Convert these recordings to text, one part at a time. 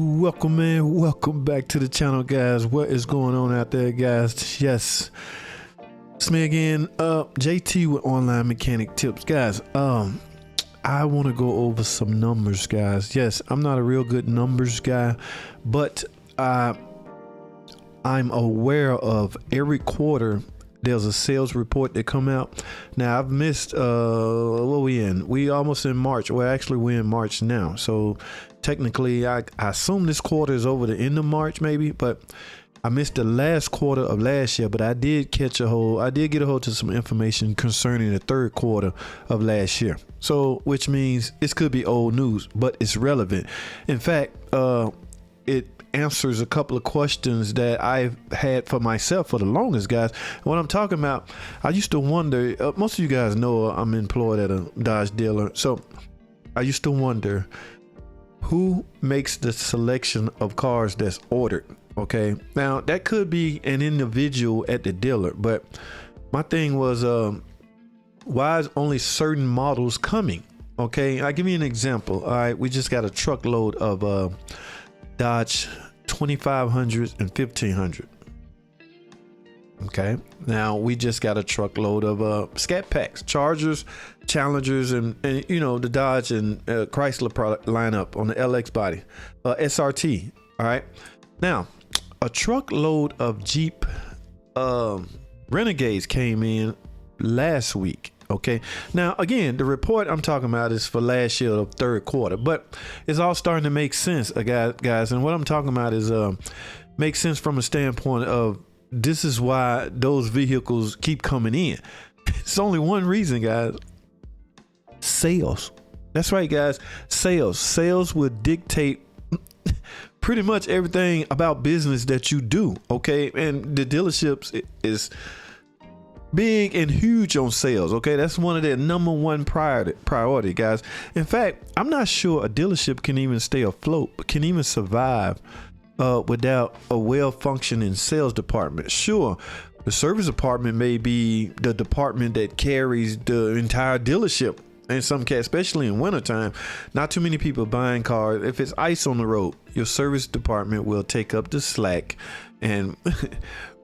Welcome back to the channel, guys. What is going on out there, guys? Yes, it's me again, JT with Online Mechanic Tips. Guys, I want to go over some numbers, guys. Yes, I'm not a real good numbers guy, but I'm aware of every quarter there's a sales report that come out. Now I've missed what we almost in March. Well, actually we're in March now, so technically I assume this quarter is over the end of March maybe, but I missed the last quarter of last year. But I did get a hold to some information concerning the third quarter of last year, so which means this could be old news, but it's relevant. In fact, it answers a couple of questions that I've had for myself for the longest, guys. What I'm talking about, I used to wonder, most of you guys know I'm employed at a Dodge dealer, so I used to wonder who makes the selection of cars that's ordered. Okay, now that could be an individual at the dealer, but my thing was, why is only certain models coming? Okay, I'll give you an example. All right, we just got a truckload of Dodge 2500s and 1500. Okay, now we just got a truckload of Scat Packs, Chargers, Challengers, and you know, the Dodge and Chrysler product lineup on the LX body, SRT. All right, now a truckload of Jeep Renegades came in last week. Okay, now again, the report I'm talking about is for last year, the third quarter, but it's all starting to make sense, guys. And what I'm talking about is makes sense from a standpoint of this is why those vehicles keep coming in. It's only one reason, guys: sales. That's right, guys. Sales will dictate pretty much everything about business that you do. Okay, and the dealerships is big and huge on sales. Okay, that's one of their number one priority, guys. In fact, I'm not sure a dealership can even stay afloat, can even survive without a well-functioning sales department. Sure, the service department may be the department that carries the entire dealership. In some case, especially in wintertime, not too many people buying cars. If it's ice on the road, your service department will take up the slack and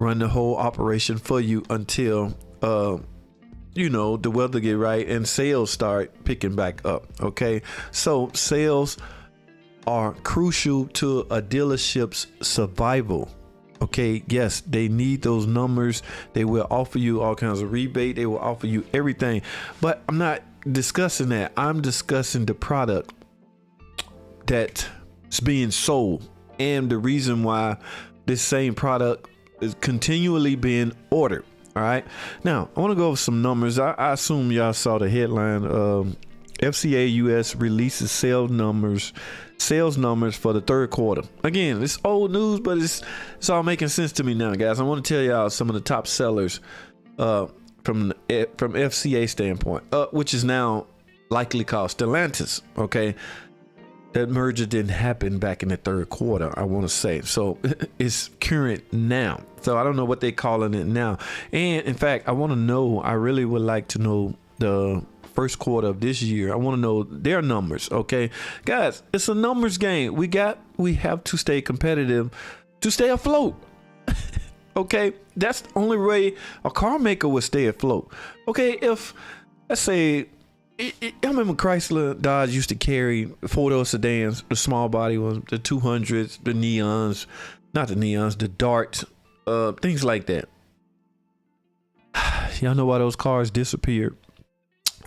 run the whole operation for you until you know, the weather get right and sales start picking back up. Okay, so sales are crucial to a dealership's survival. Okay, yes, they need those numbers. They will offer you all kinds of rebate. They will offer you everything, but I'm not discussing that. I'm discussing the product that's being sold and the reason why this same product is continually being ordered. All right, now I want to go over some numbers. I assume y'all saw the headline. FCA US releases sales numbers for the third quarter. Again, it's old news, but it's all making sense to me now, guys. I want to tell y'all some of the top sellers from FCA standpoint, which is now likely called Stellantis. Okay, that merger didn't happen back in the third quarter, I want to say, so it's current now. So I don't know what they're calling it now. And in fact, I really would like to know the first quarter of this year. I want to know their numbers. Okay, guys, it's a numbers game. We have to stay competitive to stay afloat. Okay, that's the only way a car maker would stay afloat. Okay, if let's say, I remember Chrysler, Dodge used to carry four-door sedans, the small body ones, the 200s, the neons, not the neons, the darts, things like that. Y'all know why those cars disappeared?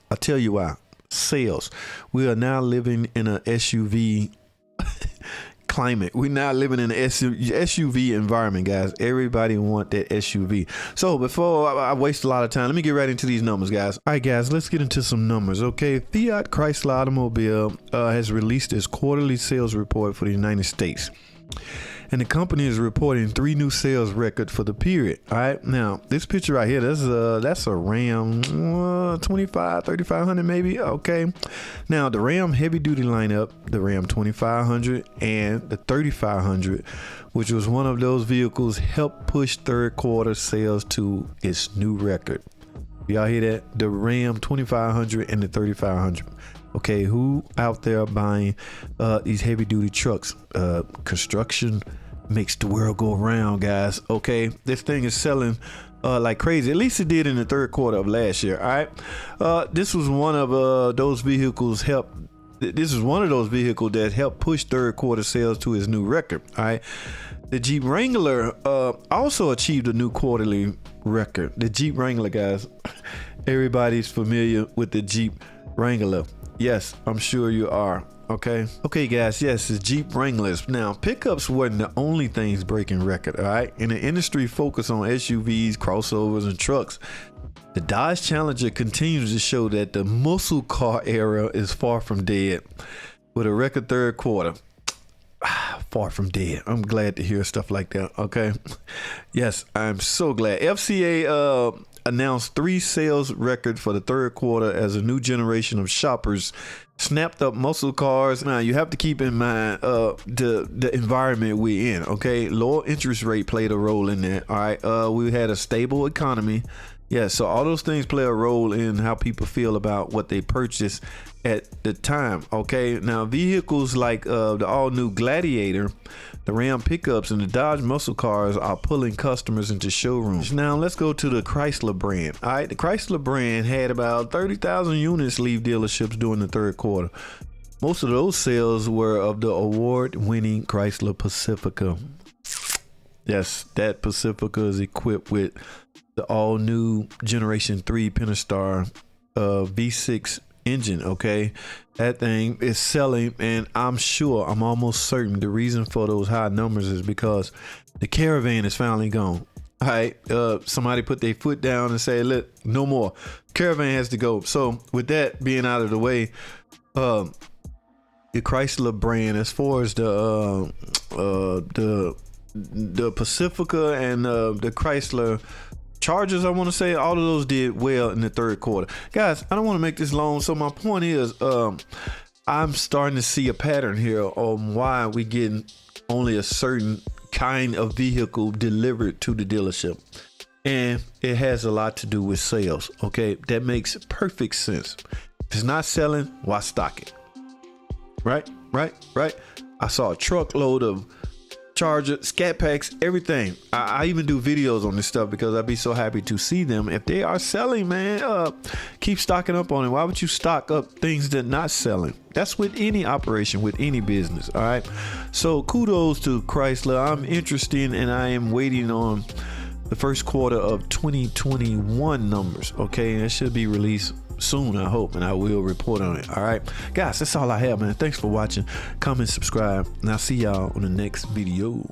I'll tell you why. Sales. We are now living in an SUV climate. We're now living in an SUV environment, guys. Everybody want that SUV. So before I waste a lot of time, let me get right into these numbers, guys. All right, guys, let's get into some numbers. Okay, Fiat Chrysler Automobile has released its quarterly sales report for the United States. And the company is reporting 3 new sales records for the period. All right, now this picture right here, that's a Ram 3500 maybe. Okay, now the Ram heavy duty lineup, the Ram 2500 and the 3500, which was one of those vehicles, helped push third quarter sales to its new record. Y'all hear that? The Ram 2500 and the 3500. Okay, who out there buying these heavy duty trucks? Construction makes the world go around, guys. Okay, this thing is selling like crazy. At least it did in the third quarter of last year. All right, this was one of those vehicles This is one of those vehicles that helped push third quarter sales to its new record. All right, the Jeep Wrangler also achieved a new quarterly record. The Jeep Wrangler, guys, everybody's familiar with the Jeep Wrangler. Yes, I'm sure you are. Okay, guys. Yes, it's Jeep Wranglers. Now, pickups wasn't the only things breaking record. All right, in the industry focus on SUVs, crossovers, and trucks, the Dodge Challenger continues to show that the muscle car era is far from dead, with a record third quarter. Far from dead. I'm glad to hear stuff like that. Okay, yes, I'm so glad. FCA announced 3 sales record for the third quarter as a new generation of shoppers snapped up muscle cars. Now you have to keep in mind the environment we're in. Okay, lower interest rate played a role in that. All right, we had a stable economy. Yeah, so all those things play a role in how people feel about what they purchase at the time. Okay, now vehicles like the all-new Gladiator, the Ram pickups, and the Dodge muscle cars are pulling customers into showrooms. Now let's go to the Chrysler brand. All right, the Chrysler brand had about 30,000 units leave dealerships during the third quarter. Most of those sales were of the award-winning Chrysler Pacifica. Yes, that Pacifica is equipped with the all-new Generation 3 Pentastar V6 engine. Okay, that thing is selling, and I'm almost certain the reason for those high numbers is because the Caravan is finally gone. All right, somebody put their foot down and say, look, no more. Caravan has to go. So with that being out of the way, the Chrysler brand, as far as the Pacifica and the Chrysler Chargers, I want to say, all of those did well in the third quarter. Guys, I don't want to make this long, so my point is I'm starting to see a pattern here on why we getting only a certain kind of vehicle delivered to the dealership, and it has a lot to do with sales. Okay, that makes perfect sense. If it's not selling, why stock it? Right. I saw a truckload of Charger, Scat Packs, everything. I even do videos on this stuff because I'd be so happy to see them. If they are selling, man, keep stocking up on it. Why would you stock up things that not selling? That's with any operation, with any business. All right. So kudos to Chrysler. I'm interested, and I am waiting on the first quarter of 2021 numbers. Okay, that should be released soon, I hope, and I will report on it. All right, guys, that's all I have, man. Thanks for watching. Comment, subscribe, and I'll see y'all on the next video.